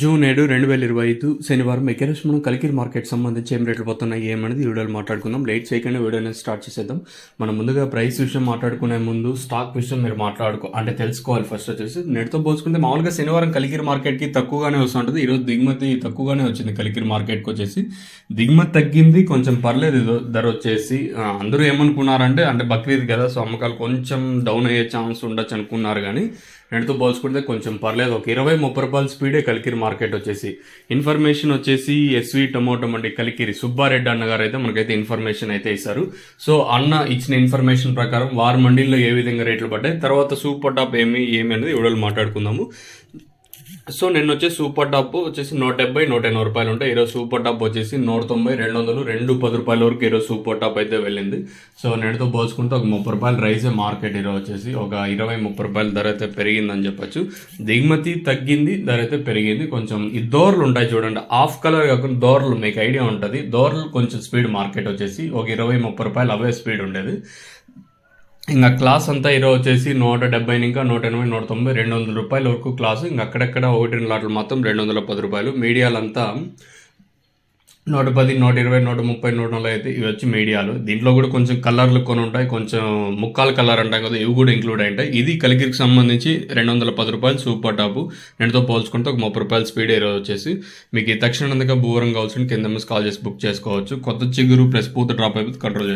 June 7, 2025 శనివారం ఈరోజు మనం కలికిరి మార్కెట్ సంబంధించి ఏం రేట్లు పోతున్నాయి ఏమనేది ఈ వీడియోలో మాట్లాడుకుందాం. లేట్ చేయకుండా వీడియోని స్టార్ట్ చేసేద్దాం. మనం ముందుగా ప్రైస్ విషయం మాట్లాడుకునే ముందు స్టాక్ విషయం మీరు అంటే తెలుసుకోవాలి. ఫస్ట్ వచ్చేసి నెట్తో పోల్చుకుంటే మామూలుగా శనివారం కలికిరి మార్కెట్కి తక్కువగానే వస్తుంటుంది. ఈరోజు దిగుమతి తక్కువగానే వచ్చింది. కలికిరి మార్కెట్కి వచ్చేసి దిగుమతి తగ్గింది, కొంచెం పర్లేదు ధర వచ్చేసి. అందరూ ఏమనుకున్నారంటే బక్రీద్ కదా, సో అమ్మకాలు కొంచెం డౌన్ అయ్యే ఛాన్స్ ఉండొచ్చు అనుకున్నారు. కానీ నెట్తో పోల్చుకుంటే కొంచెం పర్లేదు. ఒక 20-30 రూపాయల స్పీడే కలికిరి మార్కెట్ వచ్చేసి. ఇన్ఫర్మేషన్ వచ్చేసి ఎస్వి టమోటో మండి కలికిరి సుబ్బారెడ్డి అన్నగారు అయితే మనకైతే ఇన్ఫర్మేషన్ అయితే ఇస్తారు. సో అన్న ఇచ్చిన ఇన్ఫర్మేషన్ ప్రకారం వారి మండీల్లో ఏ విధంగా రేట్లు పడ్డాయి, తర్వాత సూపర్ టాప్ ఏమి అనేది వీడియోలో మాట్లాడుకుందాము. సో నిన్న వచ్చేసి సూపర్ టాప్ వచ్చేసి 170, 180 రూపాయలు ఉంటాయి. ఈరోజు సూపర్ టాప్ వచ్చేసి 190, 200, 210 రూపాయల వరకు ఈరోజు సూపర్ టాప్ అయితే వెళ్ళింది. సో నేటితో పోల్చుకుంటే ఒక 30 రూపాయలు రైజే మార్కెట్ ఈరోజు వచ్చేసి ఒక 20-30 రూపాయల ధర అయితే పెరిగిందని చెప్పొచ్చు. దిగుమతి తగ్గింది, ధర అయితే పెరిగింది. కొంచెం ఈ దోర్లు ఉంటాయి చూడండి, ఆఫ్ కలర్ కాకుండా దోర్లు, మీకు ఐడియా ఉంటుంది. దోర్లు కొంచెం స్పీడ్ మార్కెట్ వచ్చేసి ఒక 20-30 రూపాయలు అవే స్పీడ్ ఉండేది. ఇంకా క్లాస్ అంతా ఈరోజు వచ్చేసి 170, ఇంకా 180, 190, 200 రూపాయల వరకు క్లాసు. ఇంకా అక్కడక్కడ 1-2 లాట్లు మాత్రం 210 రూపాయలు. మీడియాలంతా 110, 120, 130, 140 అయితే ఇవి వచ్చి మీడియాలు. దీంట్లో కూడా కొంచెం కలర్లు కొని ఉంటాయి, కొంచెం ముక్కాల కలర్ అంటాం కదా, ఇవి కూడా ఇంక్లూడ్ అయి ఉంటాయి. ఇది కలికిరికి సంబంధించి 210 రూపాయలు సూపర్ టాపు. నేటితో పోల్చుకుంటే ఒక 30 రూపాయల స్పీడ్ ఈరోజు వచ్చేసి. మీకు ఈ తక్షణంగా బూరం కావాల్సిన కింద కాల్ చేసి బుక్ చేసుకోవచ్చు. కొత్త చిగురు ప్లస్ పూత డ్రాప్ అయిపోతే కంట్రోల్